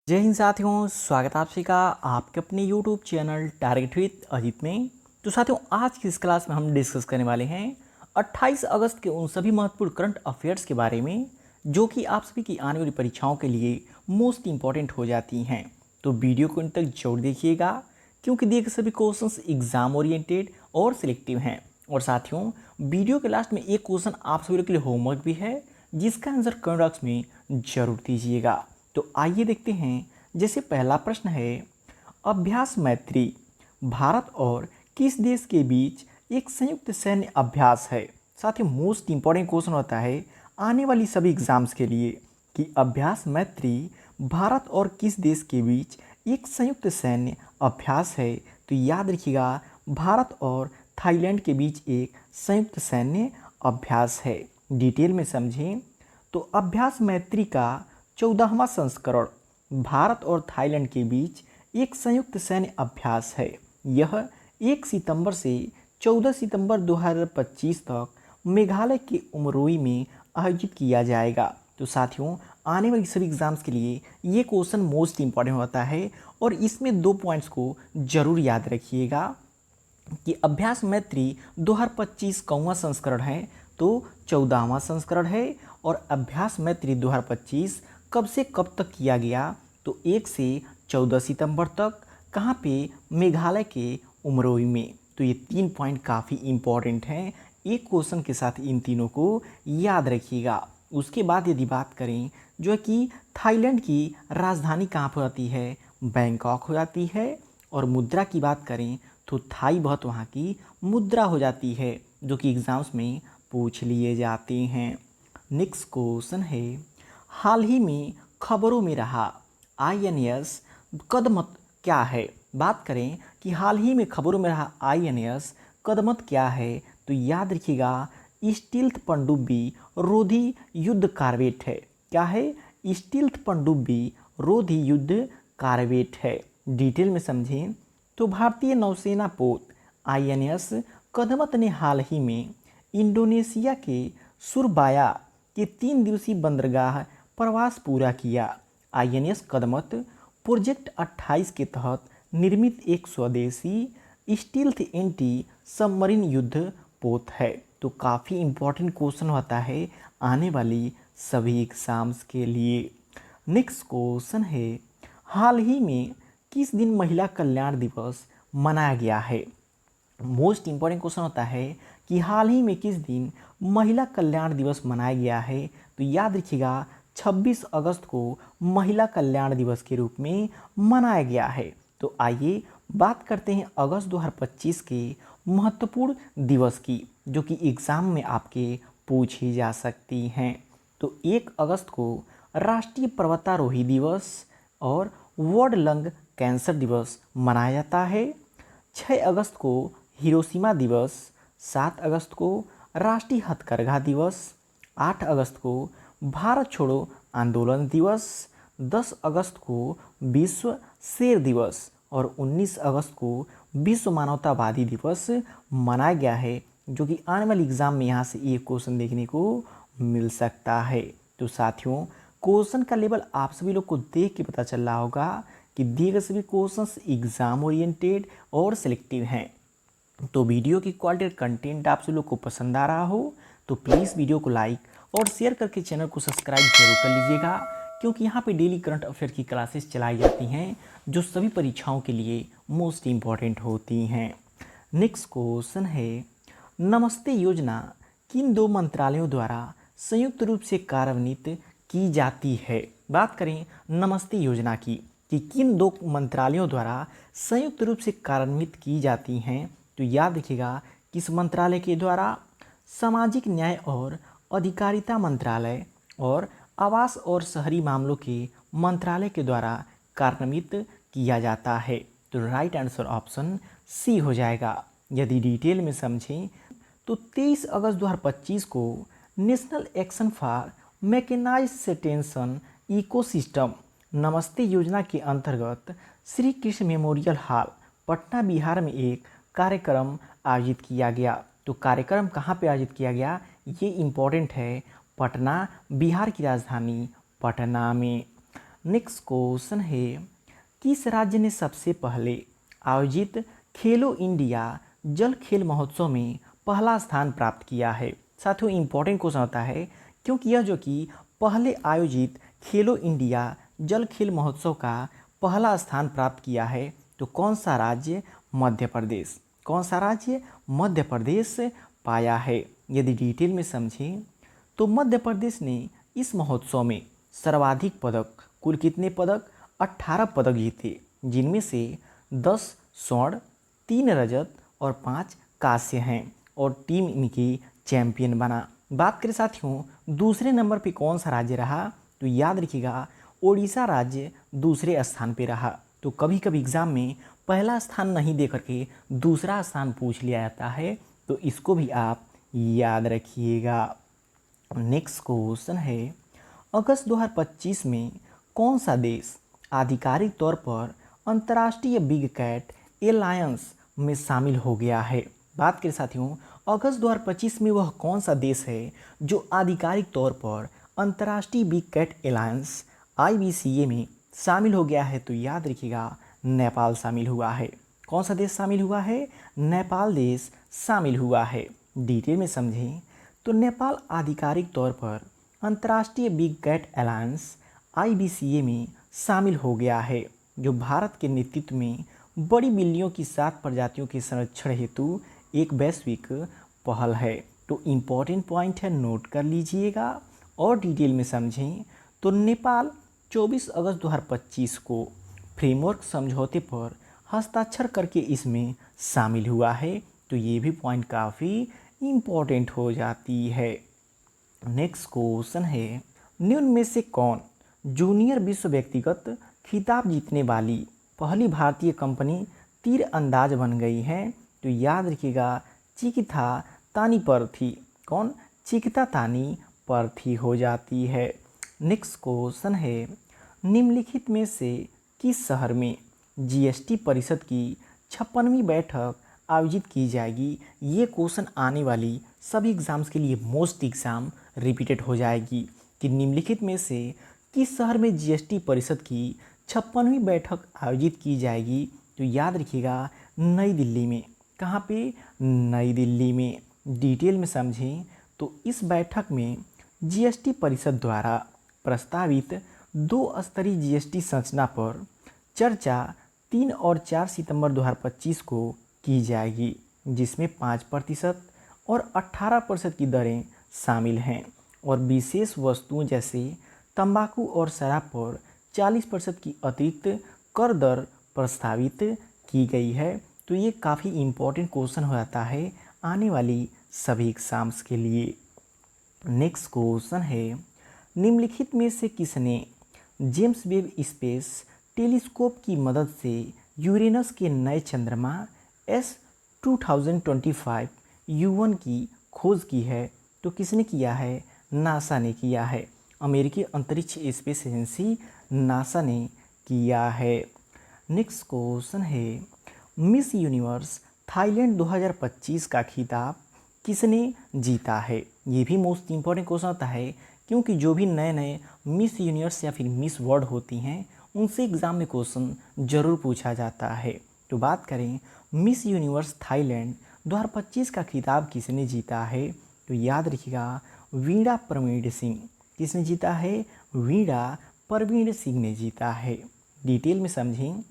जय हिंद साथियों, स्वागत है आप सभी का आपके अपने YouTube channel target with Ajit में। तो साथियों, आज की इस क्लास में हम डिस्कस करने वाले हैं 28 अगस्त के उन सभी महत्वपूर्ण करंट अफेयर्स के बारे में जो कि आप सभी की आने वाली परीक्षाओं के लिए मोस्ट इंपॉर्टेंट हो जाती हैं। तो वीडियो को अंत तक जरूर देखिएगा क्योंकि दिए गए सभी क्वेश्चंस एग्जाम ओरिएंटेड और सिलेक्टिव हैं। और साथियों, वीडियो के लास्ट में एक क्वेश्चन आप सभी लोग के लिए होमवर्क भी है जिसका आंसर कमेंट बॉक्स में जरूर दीजिएगा। तो आइए देखते हैं। जैसे पहला प्रश्न है, अभ्यास मैत्री भारत और किस देश के बीच एक संयुक्त सैन्य अभ्यास है। साथ ही मोस्ट इंपॉर्टेंट क्वेश्चन होता है आने वाली सभी एग्जाम्स के लिए कि अभ्यास मैत्री भारत और किस देश के बीच एक संयुक्त सैन्य अभ्यास है। तो याद रखिएगा, भारत और थाईलैंड के बीच एक संयुक्त सैन्य अभ्यास है। डिटेल में समझें तो अभ्यास मैत्री का 14वां संस्करण भारत और थाईलैंड के बीच एक संयुक्त सैन्य अभ्यास है। यह 1 सितंबर से 14 सितंबर 2025 तक मेघालय के उमरोई में आयोजित किया जाएगा। तो साथियों, आने वाली सभी एग्जाम्स के लिए ये क्वेश्चन मोस्ट इंपॉर्टेंट होता है और इसमें 2 पॉइंट्स को जरूर याद रखिएगा कि अभ्यास मैत्री 2025 कौवा संस्करण है तो 14वां संस्करण है। और अभ्यास मैत्री 2025 कब से कब तक किया गया तो 1 से 14 सितंबर तक। कहाँ पे? मेघालय के उमरोई में। तो ये 3 पॉइंट काफ़ी इम्पॉर्टेंट हैं। एक क्वेश्चन के साथ इन तीनों को याद रखिएगा। उसके बाद यदि बात करें जो है कि थाईलैंड की राजधानी कहाँ पर होती है, बैंकॉक हो जाती है। और मुद्रा की बात करें तो थाई बहुत वहाँ की मुद्रा हो जाती है जो कि एग्ज़ाम्स में पूछ लिए जाते हैं। नेक्स्ट क्वेश्चन है, हाल ही में खबरों में रहा INS कदमत क्या है। बात करें कि हाल ही में खबरों में रहा INS कदमत क्या है तो याद रखिएगा, स्टील्थ पनडुब्बी रोधी युद्ध कारवेट है। क्या है? स्टील्थ पनडुब्बी रोधी युद्ध कारवेट है। डिटेल में समझें तो भारतीय नौसेना पोत INS कदमत ने हाल ही में इंडोनेशिया के सुरबाया के 3 दिवसीय बंदरगाह प्रवास पूरा किया। INS कदमत प्रोजेक्ट 28 के तहत निर्मित एक स्वदेशी स्टील्थ एंटी सबमरीन युद्ध पोत है। तो काफ़ी इम्पोर्टेंट क्वेश्चन होता है आने वाली सभी एग्जाम्स के लिए। नेक्स्ट क्वेश्चन है, हाल ही में किस दिन महिला कल्याण दिवस मनाया गया है। मोस्ट इंपॉर्टेंट क्वेश्चन होता है कि हाल ही में किस दिन महिला कल्याण दिवस मनाया गया है। तो याद रखिएगा, 26 अगस्त को महिला कल्याण दिवस के रूप में मनाया गया है। तो आइए बात करते हैं अगस्त 2025 के महत्वपूर्ण दिवस की जो कि एग्ज़ाम में आपके पूछी जा सकती हैं। तो 1 अगस्त को राष्ट्रीय पर्वतारोही दिवस और वर्ल्ड लंग कैंसर दिवस मनाया जाता है। 6 अगस्त को हिरोशिमा दिवस, 7 अगस्त को राष्ट्रीय हथकरघा दिवस, 8 अगस्त को भारत छोड़ो आंदोलन दिवस, 10 अगस्त को विश्व शेर दिवस और 19 अगस्त को विश्व मानवतावादी दिवस मनाया गया है जो कि आने वाले एग्जाम में यहाँ से एक क्वेश्चन देखने को मिल सकता है। तो साथियों, क्वेश्चन का लेवल आप सभी लोग को देख के पता चल रहा होगा कि दिए गए सभी क्वेश्चंस एग्जाम ओरिएंटेड और सिलेक्टिव हैं। तो वीडियो की क्वालिटी और कंटेंट आप सभी लोग को पसंद आ रहा हो तो प्लीज़ वीडियो को लाइक और शेयर करके चैनल को सब्सक्राइब जरूर कर लीजिएगा क्योंकि यहाँ पे डेली करंट अफेयर की क्लासेस चलाई जाती हैं जो सभी परीक्षाओं के लिए मोस्ट इम्पॉर्टेंट होती हैं। नेक्स्ट क्वेश्चन है, नमस्ते योजना किन 2 मंत्रालयों द्वारा संयुक्त रूप से कार्यान्वित की जाती है। बात करें नमस्ते योजना की कि किन 2 मंत्रालयों द्वारा संयुक्त रूप से कार्यान्वित की जाती हैं। तो याद रखिएगा, किस मंत्रालय के द्वारा? सामाजिक न्याय और अधिकारिता मंत्रालय और आवास और शहरी मामलों के मंत्रालय के द्वारा कार्यान्वित किया जाता है। तो राइट आंसर ऑप्शन सी हो जाएगा। यदि डिटेल में समझें तो 23 अगस्त 2025 को national action for mechanised extension ecosystem Namaste योजना के अंतर्गत श्री कृष्ण मेमोरियल हॉल पटना बिहार में एक कार्यक्रम आयोजित किया गया। तो कार्यक्रम कहाँ पे आयोजित किया गया ये इम्पोर्टेंट है, पटना बिहार की राजधानी पटना में। नेक्स्ट क्वेश्चन है, किस राज्य ने सबसे पहले आयोजित खेलो इंडिया जल खेल महोत्सव में पहला स्थान प्राप्त किया है? साथियों इंपॉर्टेंट क्वेश्चन होता है, क्योंकि यह जो कि पहले आयोजित खेलो इंडिया जल खेल महोत्सव का पहला स्थान प्राप्त किया है, तो कौन सा राज्य? मध्य प्रदेश। कौन सा राज्य? मध्य प्रदेश पाया है। यदि डिटेल में समझें तो मध्य प्रदेश ने इस महोत्सव में सर्वाधिक पदक, कुल कितने पदक? 18 पदक जीते, जिनमें से 10 स्वर्ण, 3 रजत और 5 कांस्य हैं, और टीम इनकी चैंपियन बना। बात करें साथियों दूसरे नंबर पे कौन सा राज्य रहा, तो याद रखिएगा ओडिशा राज्य दूसरे स्थान पे रहा। तो कभी कभी एग्जाम में पहला स्थान नहीं दे करके दूसरा स्थान पूछ लिया जाता है, तो इसको भी आप याद रखिएगा। नेक्स्ट क्वेश्चन है, अगस्त 2025 में कौन सा देश आधिकारिक तौर पर अंतर्राष्ट्रीय बिग कैट एलायंस में शामिल हो गया है? बात करें साथियों अगस्त 2025 में वह कौन सा देश है जो आधिकारिक तौर पर अंतर्राष्ट्रीय बिग कैट एलायंस IBCA में शामिल हो गया है? तो याद रखिएगा नेपाल शामिल हुआ है। कौन सा देश शामिल हुआ है? नेपाल देश शामिल हुआ है। डिटेल में समझें तो नेपाल आधिकारिक तौर पर अंतर्राष्ट्रीय बिग कैट अलायंस IBCA में शामिल हो गया है, जो भारत के नेतृत्व में बड़ी बिल्लियों की 7 प्रजातियों के संरक्षण हेतु एक वैश्विक पहल है। तो इम्पॉर्टेंट पॉइंट है, नोट कर लीजिएगा। और डिटेल में समझें तो नेपाल 24 अगस्त 2025 को फ्रेमवर्क समझौते पर हस्ताक्षर करके इसमें शामिल हुआ है। तो ये भी पॉइंट काफ़ी इम्पोर्टेंट हो जाती है। नेक्स्ट क्वेश्चन है, निम्न में से कौन जूनियर विश्व व्यक्तिगत खिताब जीतने वाली पहली भारतीय कंपनी तीर अंदाज बन गई है? तो याद रखिएगा चिकिता तानी पर्थी। कौन? चिकिता तानी पर्थी हो जाती है। नेक्स्ट क्वेश्चन है, निम्नलिखित में से किस शहर में GST परिषद की 56वीं बैठक आयोजित की जाएगी? ये क्वेश्चन आने वाली सभी एग्जाम्स के लिए मोस्ट एग्जाम रिपीटेड हो जाएगी कि निम्नलिखित में से किस शहर में GST परिषद की 56वीं बैठक आयोजित की जाएगी? तो याद रखिएगा नई दिल्ली में। कहाँ पे? नई दिल्ली में। डिटेल में समझें तो इस बैठक में GST परिषद द्वारा प्रस्तावित 2 स्तरीय GST संरचना पर चर्चा 3 और 4 सितंबर 2025 को की जाएगी, जिसमें 5% और 18% की दरें शामिल हैं, और विशेष वस्तुओं जैसे तंबाकू और शराब पर 40% की अतिरिक्त कर दर प्रस्तावित की गई है। तो ये काफ़ी इम्पोर्टेंट क्वेश्चन हो जाता है आने वाली सभी एग्जाम्स के लिए। नेक्स्ट क्वेश्चन है, निम्नलिखित में से किसने जेम्स वेब स्पेस टेलीस्कोप की मदद से यूरेनस के नए चंद्रमा S2025 U1 की खोज की है? तो किसने किया है? नासा ने किया है। अमेरिकी अंतरिक्ष स्पेस एजेंसी नासा ने किया है। नेक्स्ट क्वेश्चन है, मिस यूनिवर्स थाईलैंड 2025 का खिताब किसने जीता है? ये भी मोस्ट इम्पॉर्टेंट क्वेश्चन होता है, क्योंकि जो भी नए नए मिस यूनिवर्स या फिर मिस वर्ल्ड होती हैं उनसे एग्ज़ाम में क्वेश्चन ज़रूर पूछा जाता है। तो बात करें मिस यूनिवर्स थाईलैंड 2025 का खिताब किसने जीता है? तो याद रखिएगा वीणा परवीन सिंह। किसने जीता है? वीणा परवीन सिंह ने जीता है। डिटेल में समझें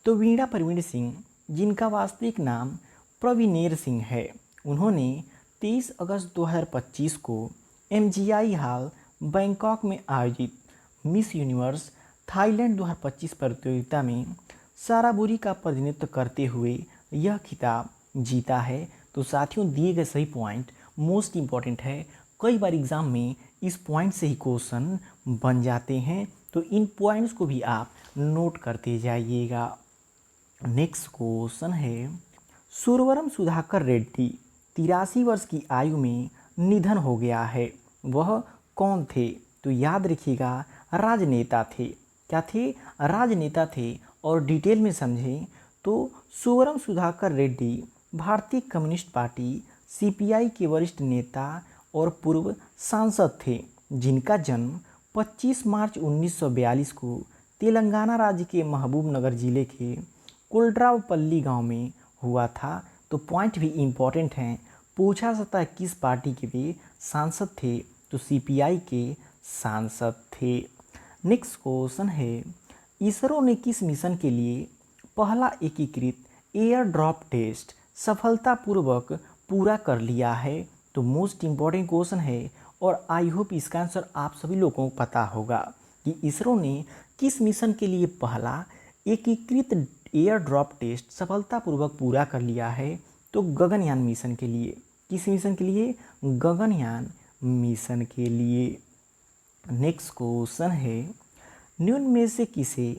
तो वीणा परवीन सिंह, जिनका वास्तविक नाम प्रवीनेर सिंह है, उन्होंने 23 अगस्त 2025 को MGI हॉल बैंकॉक में आयोजित मिस यूनिवर्स थाईलैंड 2025 प्रतियोगिता में साराबुरी का प्रतिनिधित्व करते हुए यह खिताब जीता है। तो साथियों दिए गए सही पॉइंट मोस्ट इम्पॉर्टेंट है, कई बार एग्ज़ाम में इस पॉइंट से ही क्वेश्चन बन जाते हैं, तो इन पॉइंट्स को भी आप नोट करते जाइएगा। नेक्स्ट क्वेश्चन है, सुरवरम सुधाकर रेड्डी 83 वर्ष की आयु में निधन हो गया है, वह कौन थे? तो याद रखिएगा राजनेता थे। क्या थे? राजनेता थे। और डिटेल में समझें तो सुवरम सुधाकर रेड्डी भारतीय कम्युनिस्ट पार्टी CPI के वरिष्ठ नेता और पूर्व सांसद थे, जिनका जन्म 25 मार्च 1942 को तेलंगाना राज्य के महबूबनगर जिले के कुलड्रावपल्ली गांव में हुआ था। तो पॉइंट भी इम्पोर्टेंट हैं। पूछा सकता है किस पार्टी के वे सांसद थे, तो सीपीआई के सांसद थे। नेक्स्ट क्वेश्चन है, इसरो ने किस मिशन के लिए पहला एकीकृत एयर ड्रॉप टेस्ट सफलतापूर्वक पूरा कर लिया है? तो मोस्ट इम्पॉर्टेंट क्वेश्चन है और आई होप इसका आंसर आप सभी लोगों को पता होगा कि इसरो ने किस मिशन के लिए पहला एकीकृत एयर ड्रॉप टेस्ट सफलतापूर्वक पूरा कर लिया है? तो गगनयान मिशन के लिए। किस मिशन के लिए? गगनयान मिशन के लिए। नेक्स्ट क्वेश्चन है, निम्न में से किसे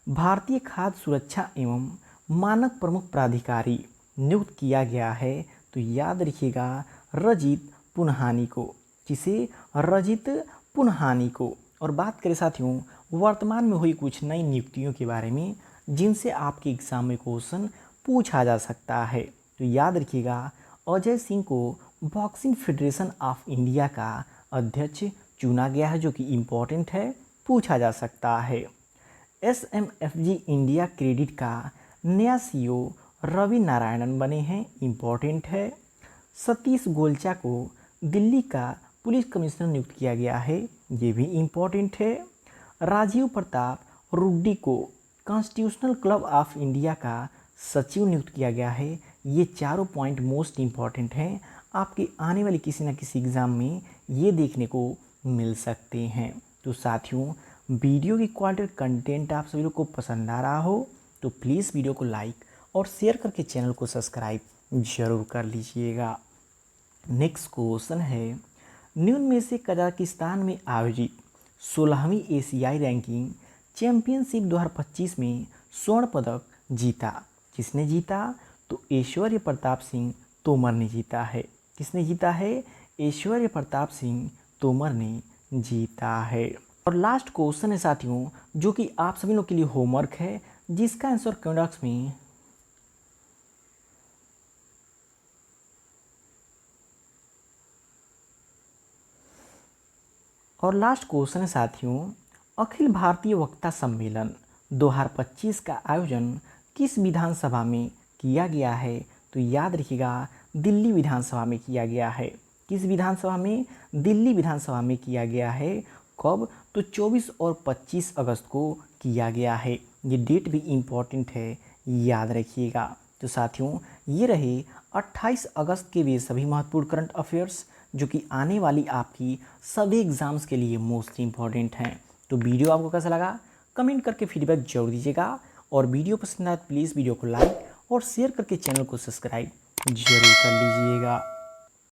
भारतीय खाद्य सुरक्षा एवं मानक प्रमुख प्राधिकारी नियुक्त किया गया है? तो याद रखिएगा रजित पुन्हानी को। किसे? रजित पुन्हानी को। और बात करें साथियों वर्तमान में हुई कुछ नई नियुक्तियों के बारे में जिनसे आपके एग्जाम में क्वेश्चन पूछा जा सकता है, तो याद रखिएगा अजय सिंह को बॉक्सिंग फेडरेशन ऑफ इंडिया का अध्यक्ष चुना गया है, जो कि इम्पोर्टेंट है, पूछा जा सकता है। SMFG इंडिया क्रेडिट का नया CEO रवि नारायणन बने हैं, इम्पोर्टेंट है। सतीश गोलचा को दिल्ली का पुलिस कमिश्नर नियुक्त किया गया है, ये भी इम्पोर्टेंट है। राजीव प्रताप रुड्डी को कॉन्स्टिट्यूशनल क्लब ऑफ इंडिया का सचिव नियुक्त किया गया है। ये चारों पॉइंट मोस्ट इम्पॉर्टेंट हैं, आपके आने वाले किसी न किसी एग्ज़ाम में ये देखने को मिल सकते हैं। तो साथियों वीडियो की क्वालिटी कंटेंट आप सभी लोग को पसंद आ रहा हो तो प्लीज़ वीडियो को लाइक और शेयर करके चैनल को सब्सक्राइब जरूर कर लीजिएगा। नेक्स्ट क्वेश्चन है, निम्न में से कजाकिस्तान में आयोजित 16वीं एशियाई रैंकिंग चैंपियनशिप 2025 में स्वर्ण पदक जीता? किसने जीता? तो ऐश्वर्य प्रताप सिंह तोमर ने जीता है। किसने जीता है? ऐश्वर्य प्रताप सिंह तोमर ने जीता है। और लास्ट क्वेश्चन है साथियों जो कि आप सभी लोग के लिए होमवर्क है, जिसका आंसर कमेंट बॉक्स में और लास्ट क्वेश्चन है साथियों, अखिल भारतीय वक्ता सम्मेलन 2025 का आयोजन किस विधानसभा में किया गया है? तो याद रखिएगा दिल्ली विधानसभा में किया गया है। किस विधानसभा में? दिल्ली विधानसभा में किया गया है। कब? तो 24 और 25 अगस्त को किया गया है। ये डेट भी इम्पॉर्टेंट है, याद रखिएगा। तो साथियों ये रहे 28 अगस्त के वे सभी महत्वपूर्ण करंट अफेयर्स जो कि आने वाली आपकी सभी एग्ज़ाम्स के लिए मोस्ट इम्पॉर्टेंट हैं। तो वीडियो आपको कैसा लगा कमेंट करके फीडबैक जरूर दीजिएगा, और वीडियो पसंद आए तो प्लीज़ वीडियो को लाइक और शेयर करके चैनल को सब्सक्राइब जरूर कर लीजिएगा।